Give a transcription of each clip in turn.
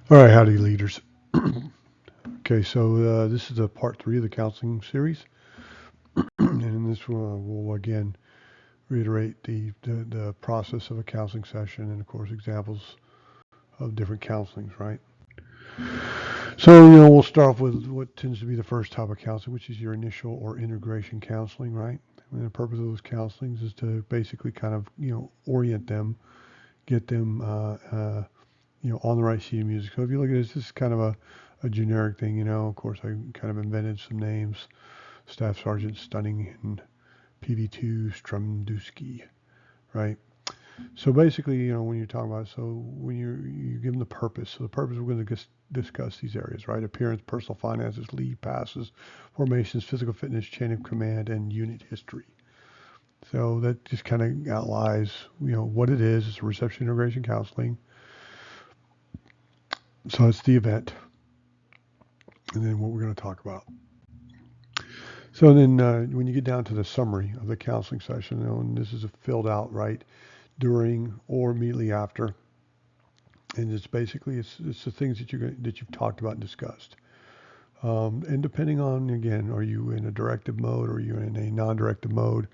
All right, howdy, leaders. Okay, so this is the part three of the counseling series, and in this we'll again reiterate the process of a counseling session, and of course examples of different counselings, right? So we'll start off with what tends to be the first type of counseling, which is your initial or integration counseling, right? And the purpose of those counselings is to basically kind of orient them, get them on the right sheet of music. So if you look at this is kind of a generic thing, Of course, I kind of invented some names: Staff Sergeant Stunning and PV2 Strumdusky, right? So basically, when you're talking about, so when you give them the purpose. So the purpose, we're going to discuss these areas, right? Appearance, personal finances, lead passes, formations, physical fitness, chain of command, and unit history. So that just kind of outlines, what it is. It's reception integration counseling. So it's the event, and then what we're going to talk about. So then, when you get down to the summary of the counseling session, and this is filled out right during or immediately after, and it's basically it's the things that you've talked about and discussed. And depending on, again, are you in a directive mode or are you in a non-directive mode,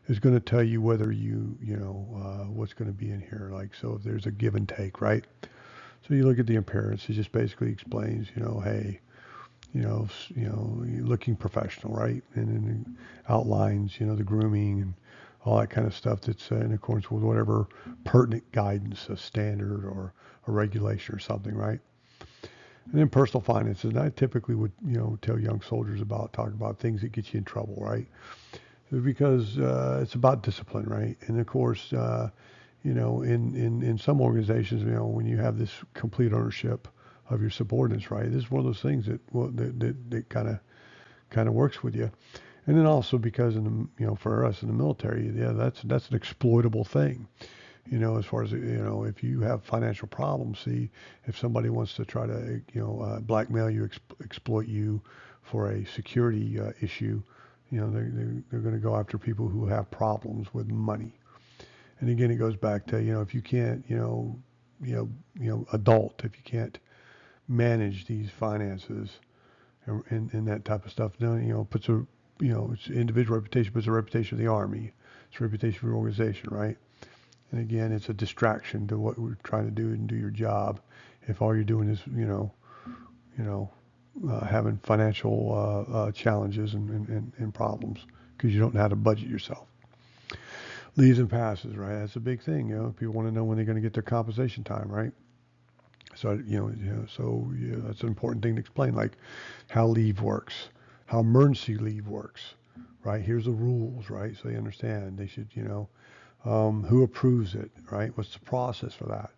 is going to tell you whether what's going to be in here. Like, so if there's a give and take, right? So you look at the appearance, it just basically explains, hey, you're looking professional, right? And then it outlines, the grooming and all that kind of stuff that's in accordance with whatever pertinent guidance, a standard or a regulation or something, right? And then personal finances. And I typically would, tell young soldiers talk about things that get you in trouble, right? Because it's about discipline, right? And of course, in some organizations, when you have this complete ownership of your subordinates, right? This is one of those things that well, that kind of works with you. And then also because in the for us in the military, yeah, that's an exploitable thing. As far as if you have financial problems, see if somebody wants to try to blackmail you, exploit you for a security issue, they're going to go after people who have problems with money. And again, it goes back to if you can't adult, if you can't manage these finances and that type of stuff. Now, puts a, it's individual reputation, puts a reputation of the Army. It's a reputation for your organization, right? And again, it's a distraction to what we're trying to do and do your job. If all you're doing is, you know, having financial challenges and problems because you don't know how to budget yourself. Leaves and passes, right? That's a big thing. People want to know when they're going to get their compensation time, right? So that's an important thing to explain, like how leave works, how emergency leave works, right? Here's the rules, right? So they understand. They should, who approves it, right? What's the process for that,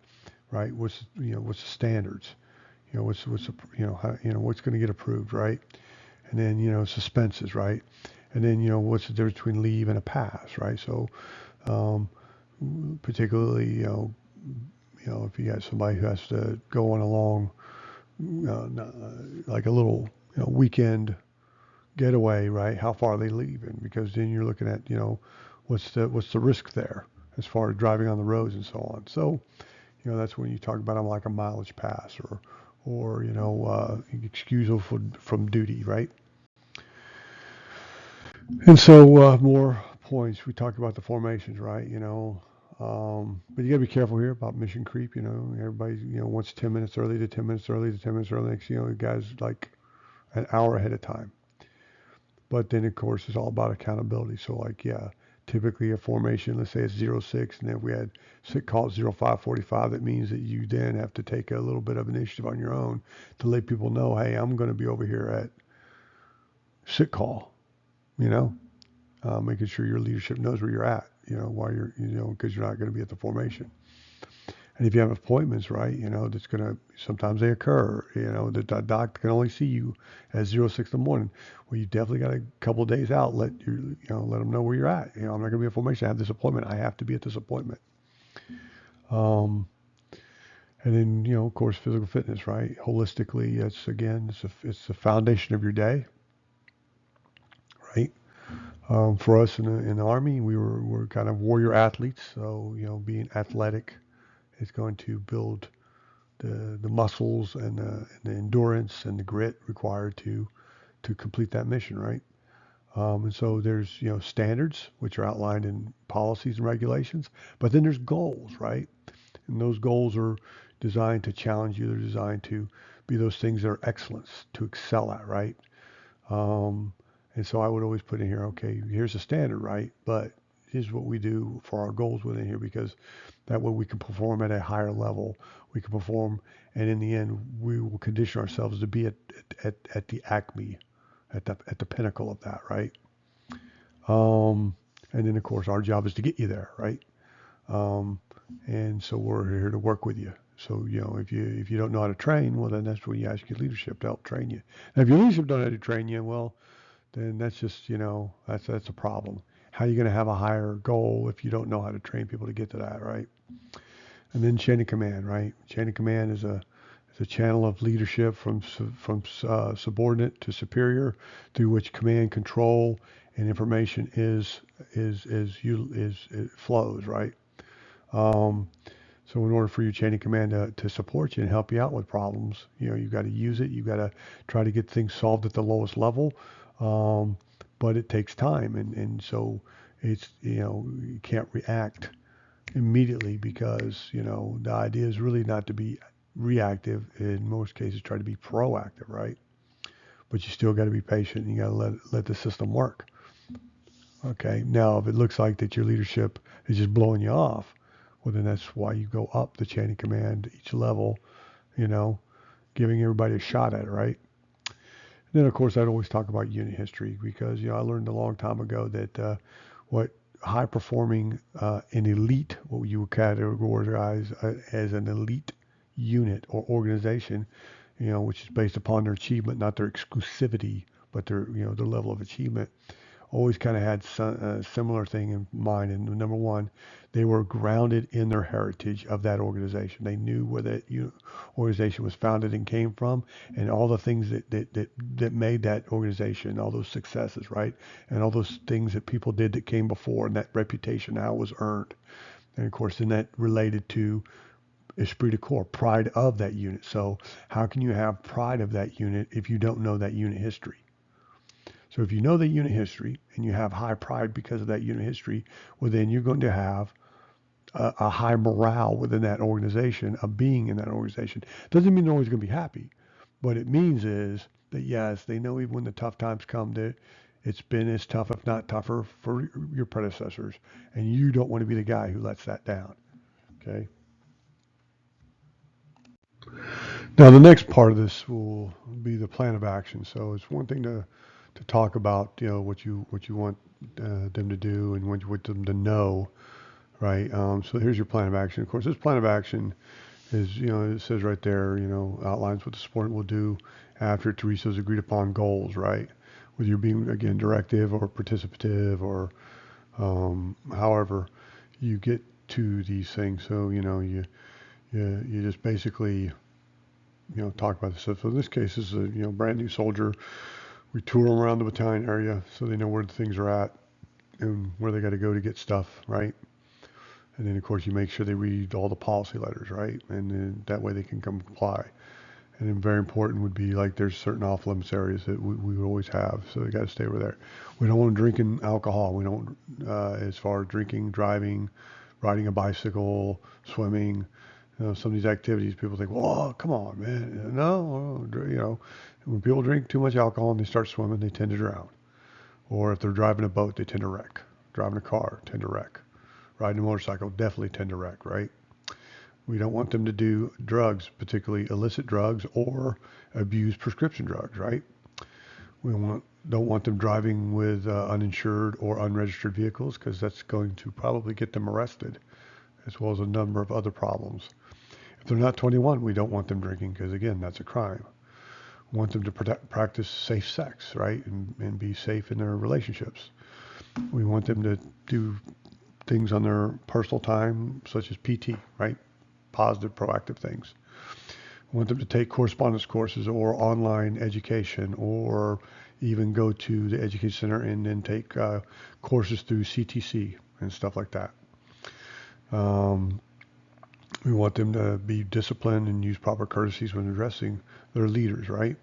right? What's the standards? What's the, how, what's going to get approved, right? And then suspenses, right? And then what's the difference between leave and a pass, right? So um, particularly if you got somebody who has to go on a long like a little weekend getaway, right? How far are they leaving? Because then you're looking at what's the risk there as far as driving on the roads and so on. So that's when you talk about them like a mileage pass or excusal from duty, right? And so more points. We talked about the formations, right? But you got to be careful here about mission creep. Everybody wants 10 minutes early to 10 minutes early to 10 minutes early. Next, the guys like an hour ahead of time. But then, of course, it's all about accountability. So, like, yeah, typically a formation, let's say it's 06, and then if we had call it 05:45, that means that you then have to take a little bit of initiative on your own to let people know, hey, I'm going to be over here at sit call, you know, making sure your leadership knows where you're at, while because you're not going to be at the formation. And if you have appointments, right, that's going to, sometimes they occur, the doc can only see you at 06 in the morning. Well, you definitely got a couple of days out, let them know where you're at. I'm not going to be at formation. I have this appointment. I have to be at this appointment. Um, and then, of course, physical fitness, right? Holistically, it's the foundation of your day, right? For us in the Army, we're kind of warrior athletes. So, being athletic is going to build the muscles and the endurance and the grit required to complete that mission, right? And so there's, standards which are outlined in policies and regulations, but then there's goals, right? And those goals are designed to challenge you. They're designed to be those things that are excellence, to excel at, right? Um, and so I would always put in here, okay, here's a standard, right? But here's what we do for our goals within here, because that way we can perform at a higher level. We can perform, and in the end, we will condition ourselves to be at the acme, at the pinnacle of that, right? Um, and then of course our job is to get you there, right? Um, and so we're here to work with you. So, if you don't know how to train, well, then that's when you ask your leadership to help train you. Now, if your leadership don't know how to train you, well, then that's just, that's a problem. How are you going to have a higher goal if you don't know how to train people to get to that, right? And then chain of command, right? Chain of command is a channel of leadership from subordinate to superior, through which command, control, and information it flows, right? Um, so in order for your chain of command to support you and help you out with problems, you've got to use it. You've got to try to get things solved at the lowest level. Um, but it takes time. And so it's, you can't react immediately, because, the idea is really not to be reactive. In most cases, try to be proactive, right? But you still got to be patient, and you got to let the system work. Okay. Now, if it looks like that your leadership is just blowing you off, well, then that's why you go up the chain of command, each level, you know, giving everybody a shot at it, right? And then, of course, I'd always talk about unit history, because, I learned a long time ago that what high performing an elite, what you would categorize as an elite unit or organization, which is based upon their achievement, not their exclusivity, but their level of achievement, always kind of had a similar thing in mind. And number one, they were grounded in their heritage of that organization. They knew where that organization was founded and came from, and all the things that made that organization, all those successes, right? And all those things that people did that came before, and that reputation, how it was earned. And of course, then that related to esprit de corps, pride of that unit. So how can you have pride of that unit if you don't know that unit history? So if you know the unit history and you have high pride because of that unit history, well, then you're going to have a high morale within that organization, of being in that organization. Doesn't mean they're always going to be happy. What it means is that, yes, they know even when the tough times come, that it's been as tough, if not tougher, for your predecessors. And you don't want to be the guy who lets that down. Okay. Now, the next part of this will be the plan of action. So it's one thing to talk about, what you want them to do, and what you want them to know, right? So here's your plan of action. Of course, this plan of action is, it says right there, outlines what the support will do after it to reach those agreed upon goals, right? Whether you're being, again, directive or participative, or however you get to these things. So, you just basically, talk about this stuff. So in this case, this is a, brand new soldier. We tour them around the battalion area so they know where the things are at and where they got to go to get stuff, right? And then, of course, you make sure they read all the policy letters, right? And then that way they can come comply. And then very important would be, like, there's certain off limits areas that we would always have, so they got to stay over there. We don't want them drinking alcohol. We don't, as far as drinking, driving, riding a bicycle, swimming. Some of these activities, people think, well, come on, man. No, when people drink too much alcohol and they start swimming, they tend to drown. Or if they're driving a boat, they tend to wreck. Driving a car, tend to wreck. Riding a motorcycle, definitely tend to wreck, right? We don't want them to do drugs, particularly illicit drugs, or abuse prescription drugs, right? Don't want them driving with uninsured or unregistered vehicles, because that's going to probably get them arrested, as well as a number of other problems. If they're not 21, we don't want them drinking, because, again, that's a crime. We want them to practice safe sex, right, and be safe in their relationships. We want them to do things on their personal time, such as PT, right? Positive, proactive things. We want them to take correspondence courses or online education, or even go to the education center and then take courses through CTC and stuff like that. Um, We want them to be disciplined and use proper courtesies when addressing their leaders, right?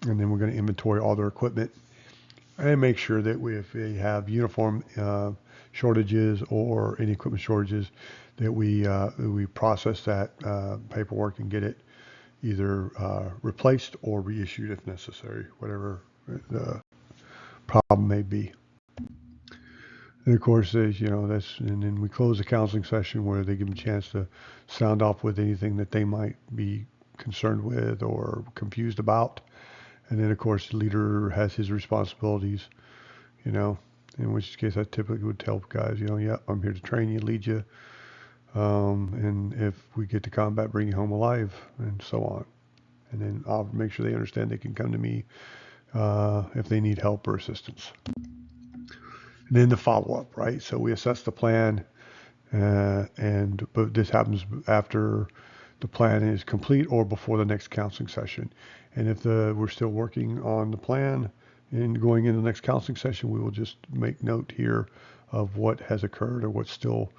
And then we're going to inventory all their equipment and make sure that if they have uniform shortages or any equipment shortages, that we process that paperwork and get it either replaced or reissued if necessary, whatever the problem may be. And of course, and then we close the counseling session where they give them a chance to sound off with anything that they might be concerned with or confused about. And then, of course, the leader has his responsibilities, in which case I typically would tell guys, yeah, I'm here to train you, lead you. And if we get to combat, bring you home alive, and so on. And then I'll make sure they understand they can come to me if they need help or assistance. And then the follow-up, right? So we assess the plan, but this happens after the plan is complete or before the next counseling session. And if we're still working on the plan and going into the next counseling session, we will just make note here of what has occurred or what's still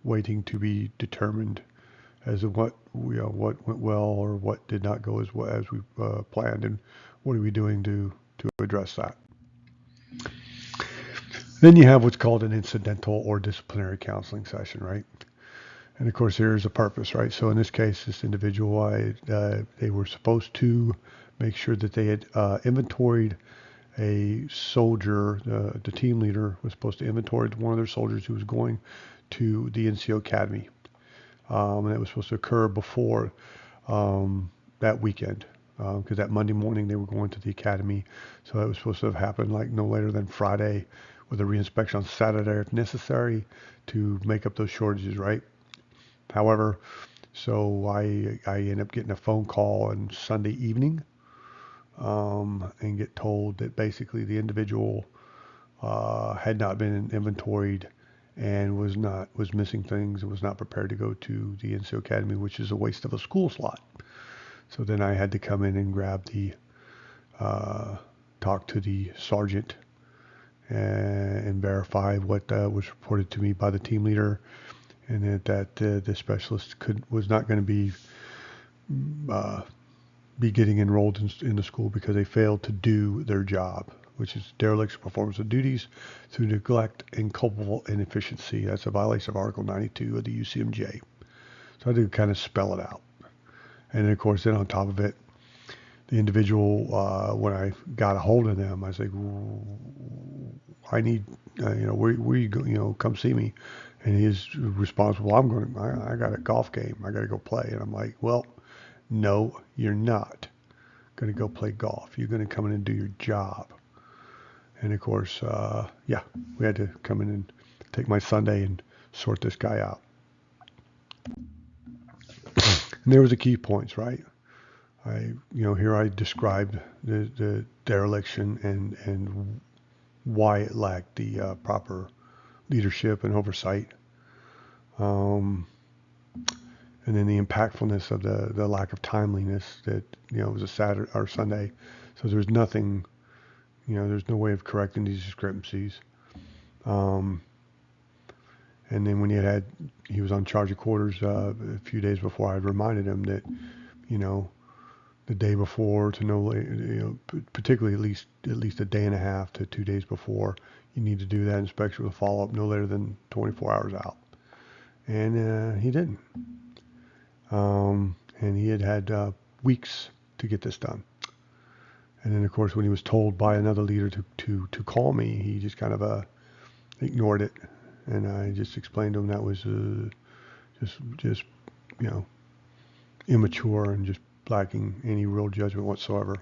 waiting to be determined as of what went well or what did not go as well as we planned, and what are we doing to address that. Then you have what's called an incidental or disciplinary counseling session, right? And of course, here's a purpose, right? So in this case, this individual, they were supposed to make sure that they had inventoried a soldier. The team leader was supposed to inventory one of their soldiers who was going to the NCO Academy. And it was supposed to occur before that weekend, because that Monday morning they were going to the academy. So it was supposed to have happened like no later than Friday, with a reinspection on Saturday if necessary to make up those shortages, right? However, so I end up getting a phone call on Sunday evening and get told that basically the individual had not been inventoried and was missing things and was not prepared to go to the NCO Academy, which is a waste of a school slot. So then I had to come in and talk to the sergeant and verify what was reported to me by the team leader, and that the specialist was not going to be getting enrolled in the school because they failed to do their job, which is dereliction of performance of duties through neglect and culpable inefficiency. That's a violation of Article 92 of the UCMJ. So I had to kind of spell it out. And then, of course, then on top of it, the individual, when I got a hold of them, I was like, I need, where you go, come see me. And he's responsible. I got a golf game. I got to go play. And I'm like, well, no, you're not going to go play golf. You're going to come in and do your job. And of course, we had to come in and take my Sunday and sort this guy out. And there was the key points, right? Here I described the dereliction and why it lacked the proper leadership and oversight. And then the impactfulness of the lack of timeliness that, it was a Saturday or Sunday. So there's nothing, there's no way of correcting these discrepancies. And then when he was on charge of quarters a few days before, I had reminded him that, the day before to no later, particularly at least a day and a half to 2 days before, you need to do that inspection with a follow-up no later than 24 hours out. And he didn't. And he had weeks to get this done. And then, of course, when he was told by another leader to call me, he just kind of ignored it. And I just explained to him that was just immature and just lacking any real judgment whatsoever.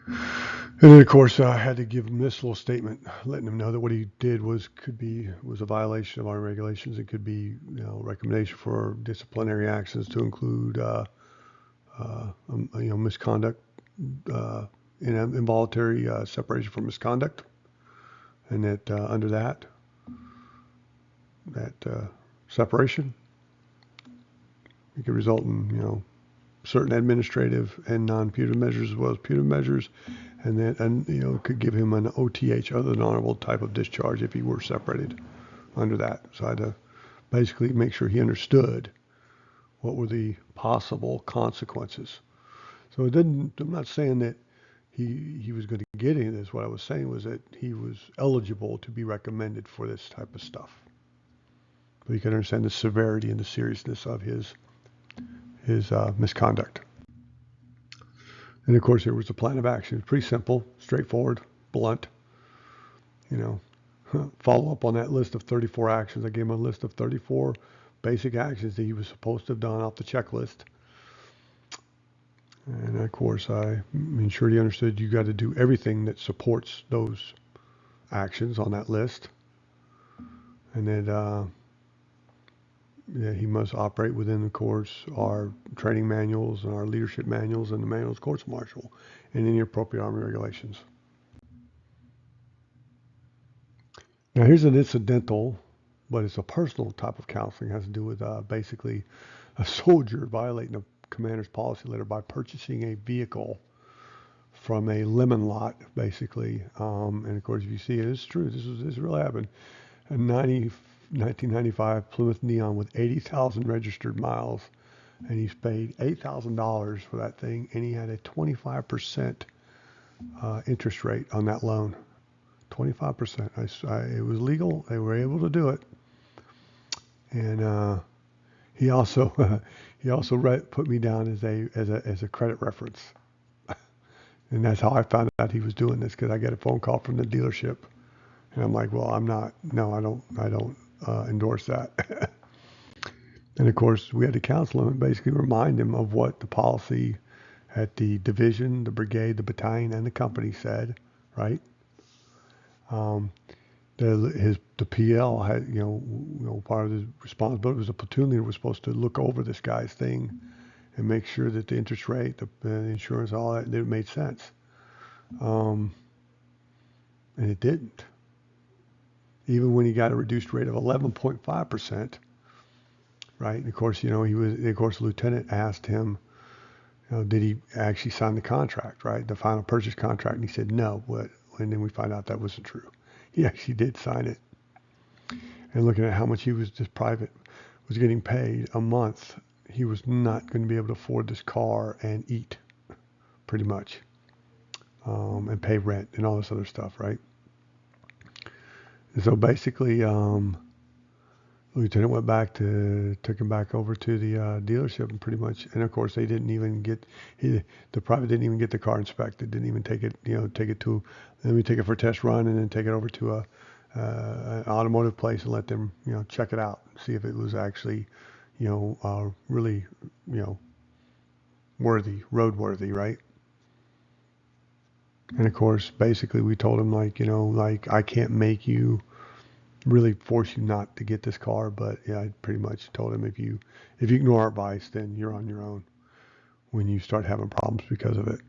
And then, of course, I had to give him this little statement, letting him know that what he did was a violation of our regulations. It could be, recommendation for disciplinary actions to include, misconduct, involuntary separation from misconduct, and that under that separation, it could result in, certain administrative and non-punitive measures as well as punitive measures, and could give him an OTH, other than honorable type of discharge, if he were separated under that. So I had to basically make sure he understood what were the possible consequences. So it didn't. I'm not saying that he was going to get any of this. What I was saying was that he was eligible to be recommended for this type of stuff. So you can understand the severity and the seriousness of his misconduct. And of course, there was a plan of action. Pretty simple, straightforward, blunt. You know, follow up on that list of 34 actions. I gave him a list of 34 basic actions that he was supposed to have done off the checklist. And of course, I ensured he understood you got to do everything that supports those actions on that list. And that he must operate within, of course, our training manuals and our leadership manuals and the manuals of courts martial and any appropriate Army regulations. Now, here's an incidental, but it's a personal type of counseling. It has to do with basically a soldier violating a commander's policy letter by purchasing a vehicle from a lemon lot, basically. And of course, if you see it, it's true. This really happened. A 1995 Plymouth Neon with 80,000 registered miles, and he's paid $8,000 for that thing, and he had a 25% interest rate on that loan. 25%. It was legal. They were able to do it. And he also put me down as a credit reference. And that's how I found out he was doing this, because I get a phone call from the dealership, and I'm like, well, I don't endorse that. And of course, we had to counsel him and basically remind him of what the policy at the division, the brigade, the battalion, and the company said, right? The PL had, part of his responsibility was the platoon leader was supposed to look over this guy's thing and make sure that the interest rate, the insurance, all that, it made sense. And it didn't. Even when he got a reduced rate of 11.5%, right? And of course, the lieutenant asked him, did he actually sign the contract, right? The final purchase contract. And he said no, and then we find out that wasn't true. He actually did sign it. And looking at how much he was getting paid a month, he was not going to be able to afford this car and eat, pretty much, and pay rent and all this other stuff, right? And so basically, the lieutenant took him back over to the dealership, and pretty much, and of course they didn't even the private didn't even get the car inspected, didn't even take it for a test run, and then take it over to an automotive place and let them, check it out, see if it was actually, really, roadworthy, right? And of course, basically we told him, I can't make you really force you not to get this car, but yeah, I pretty much told him if you ignore our advice, then you're on your own when you start having problems because of it.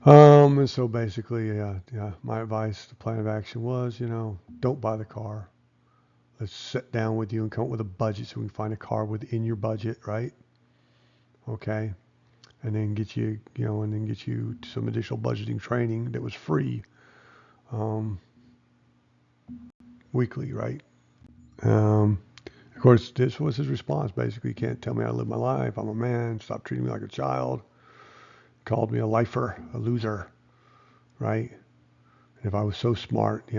And so basically, my advice, the plan of action was, don't buy the car. Let's sit down with you and come up with a budget so we can find a car within your budget, right? Okay. And then get you some additional budgeting training that was free, weekly, right? Of course, this was his response. Basically, you can't tell me how to live my life. I'm a man. Stop treating me like a child. Called me a lifer, a loser, right? And if I was so smart,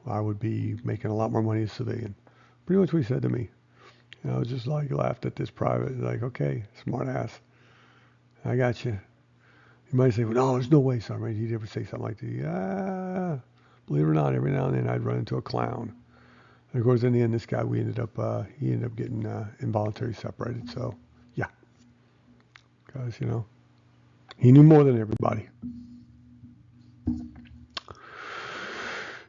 I would be making a lot more money as a civilian. Pretty much what he said to me. I was just laughed at this private, okay, smart ass. I got you. You might say, well, no, there's no way, Sergeant. He'd ever say something like that. Yeah, believe it or not, every now and then I'd run into a clown. And of course, in the end, this guy, he ended up getting involuntarily separated. So, yeah, because he knew more than everybody.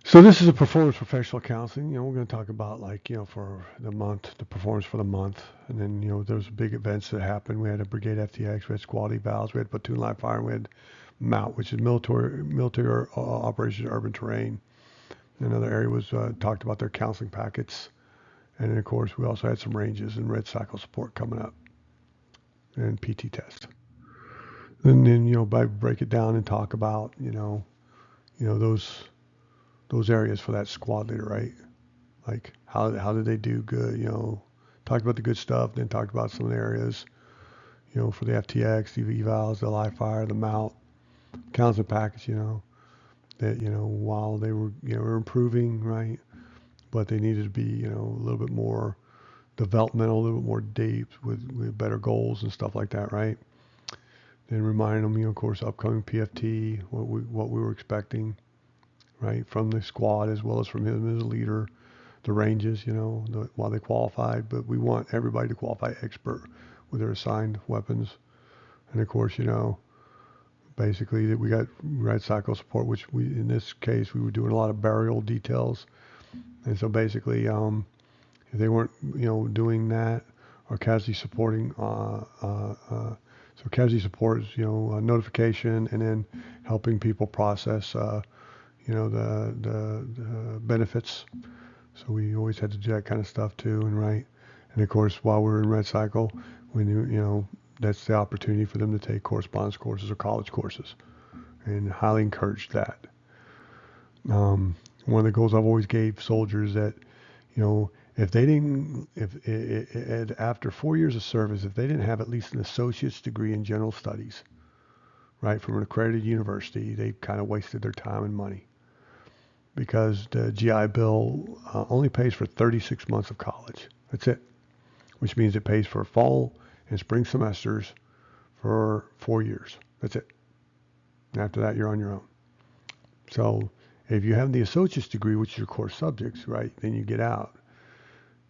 So this is a performance professional counseling. We're going to talk about for the month, the performance for the month, and then there's big events that happened. We had a brigade FTX, we had squad evals, we had platoon live fire, we had MOUT, which is military operations urban terrain. Another area was talked about their counseling packets, and then of course we also had some ranges and red cycle support coming up, and PT test. And then break it down and talk about those areas for that squad leader, right? Like how did they do good? Talked about the good stuff, then talked about some of the areas, for the FTX, the evals, the live fire, the mount, counts and packets, that, while they were improving, right, but they needed to be, a little bit more developmental, a little bit more deep with better goals and stuff like that, right? Then reminding them, of course, upcoming PFT, what we were expecting, right, from the squad as well as from him as a leader, the ranges, while they qualified, but we want everybody to qualify expert with their assigned weapons. And of course, basically that we got red cycle support, which in this case, we were doing a lot of burial details. And so basically, if they weren't, doing that, or casualty supporting, so casualty support is, notification and then helping people process, the benefits. So we always had to do that kind of stuff too, and of course, while we're in red cycle, we knew, that's the opportunity for them to take correspondence courses or college courses, and highly encouraged that. One of the goals I've always gave soldiers that, if they didn't, if after 4 years of service, if they didn't have at least an associate's degree in general studies, right, from an accredited university, they kind of wasted their time and money, because the GI Bill only pays for 36 months of college. That's it, which means it pays for fall and spring semesters for 4 years. That's it. And after that, you're on your own. So if you have the associate's degree, which is your core subjects, right, then you get out.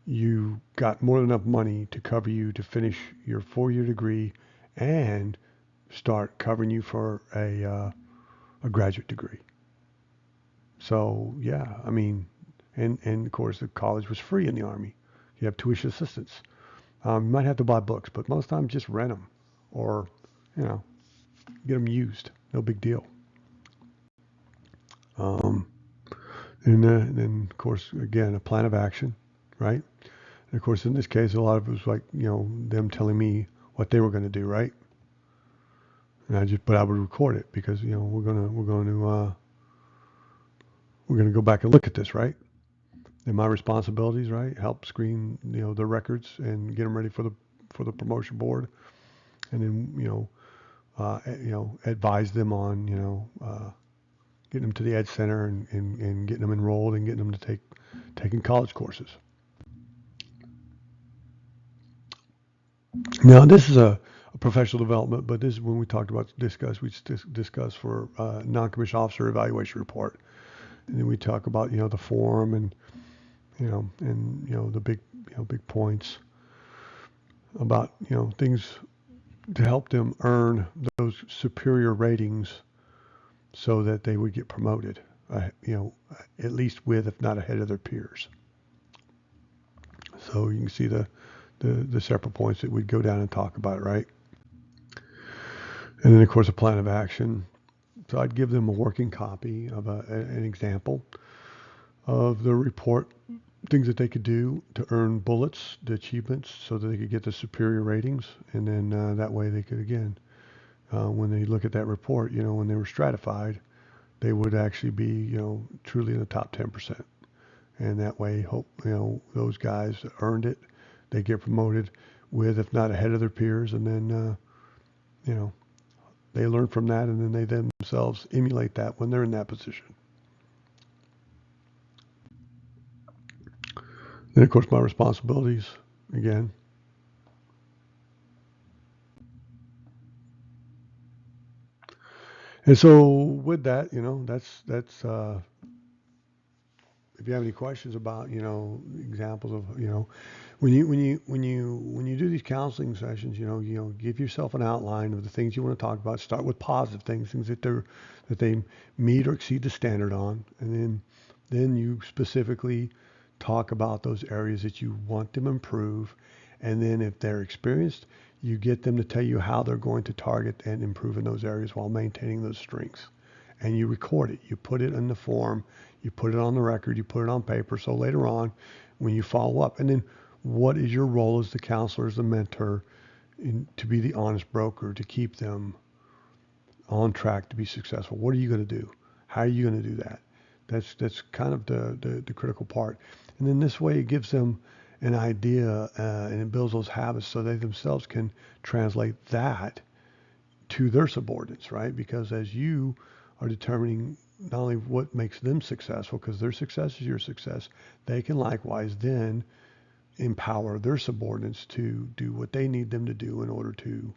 You got more than enough money to cover you to finish your 4-year degree and start covering you for a graduate degree. So yeah, I mean, and of course the college was free in the Army. You have tuition assistance. You might have to buy books, but most times just rent them, or get them used. No big deal. And then of course again a plan of action, right? And of course in this case a lot of it was like them telling me what they were going to do, right? And I would record it because we're going to go back and look at this, right? And my responsibilities, right? Help screen, the records and get them ready for the promotion board, and then advise them on getting them to the Ed Center and getting them enrolled and getting them to taking college courses. Now this is a professional development, but this is when we discuss for non-commissioned officer evaluation report, and then we talk about the form and the big points about things to help them earn those superior ratings so that they would get promoted, at least with, if not ahead of their peers. So you can see the separate points that we'd go down and talk about, right? And then of course a plan of action. So I'd give them a working copy of an example of the report, things that they could do to earn bullets, the achievements, so that they could get the superior ratings. And then that way they could, again, when they look at that report, when they were stratified, they would actually be, truly in the top 10%. And that way, those guys earned it. They get promoted with, if not ahead of their peers. And then, they learn from that, and then they themselves emulate that when they're in that position. Then, of course, my responsibilities, again. And so with that, that's if you have any questions about, examples of, when you do these counseling sessions, give yourself an outline of the things you want to talk about. Start with positive things that they meet or exceed the standard on, and then you specifically talk about those areas that you want them to improve. And then if they're experienced, you get them to tell you how they're going to target and improve in those areas while maintaining those strengths. And you record it. You put it in the form. You put it on the record. You put it on paper. So later on, when you follow up, and then what is your role as the counselor, as the mentor, to be the honest broker, to keep them on track to be successful? What are you going to do? How are you going to do that? That's kind of the critical part. And then this way it gives them an idea and it builds those habits so they themselves can translate that to their subordinates, right? Because as you are determining not only what makes them successful, because their success is your success, they can likewise then empower their subordinates to do what they need them to do in order to,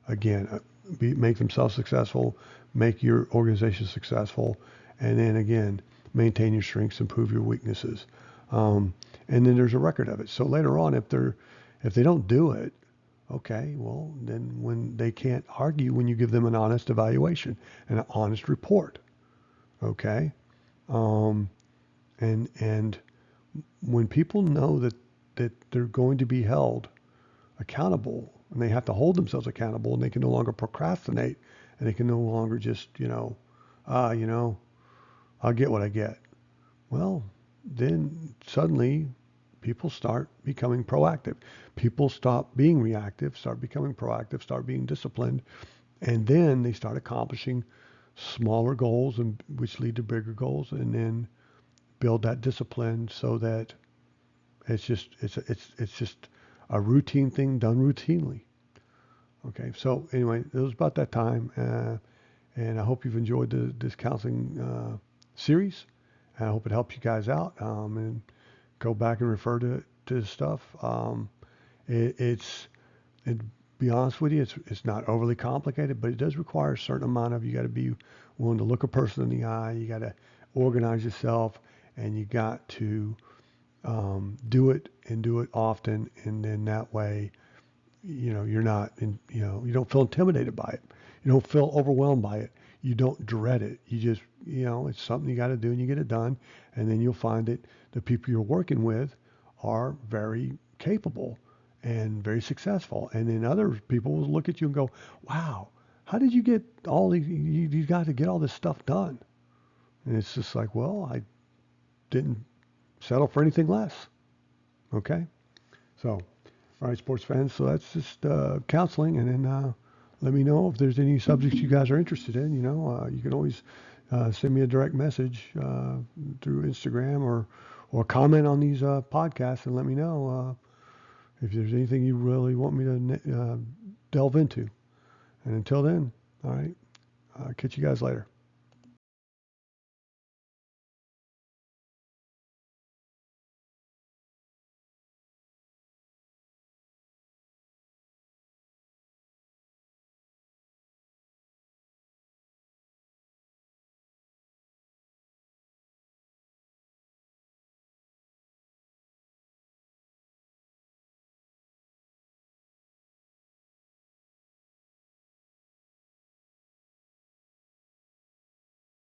again, make themselves successful, make your organization successful, and then again, maintain your strengths, improve your weaknesses. And then there's a record of it. So later on, if they don't do it, okay, well, then when they can't argue when you give them an honest evaluation and an honest report, okay? Um, and when people know that they're going to be held accountable and they have to hold themselves accountable and they can no longer procrastinate and they can no longer just, you know, I'll get what I get. Well, then suddenly people start becoming proactive. People stop being reactive, start becoming proactive, start being disciplined, and then they start accomplishing smaller goals and which lead to bigger goals, and then build that discipline so that it's just a routine thing done routinely. Okay, so anyway, it was about that time, and I hope you've enjoyed this counseling series. And I hope it helps you guys out. And go back and refer to stuff. It's and be honest with you, it's not overly complicated, but it does require a certain amount of, you got to be willing to look a person in the eye. You got to organize yourself, and you got to do it and do it often, and then that way, you're not you don't feel intimidated by it. You don't feel overwhelmed by it. You don't dread it. You just, it's something you got to do and you get it done. And then you'll find that the people you're working with are very capable and very successful. And then other people will look at you and go, wow, how did you get all these, you got to get all this stuff done? And it's just like, well, I didn't settle for anything less. Okay. So, all right, sports fans. So that's just counseling. And then let me know if there's any subjects you guys are interested in. You can always send me a direct message through Instagram or comment on these podcasts and let me know if there's anything you really want me to delve into. And until then, all right, catch you guys later.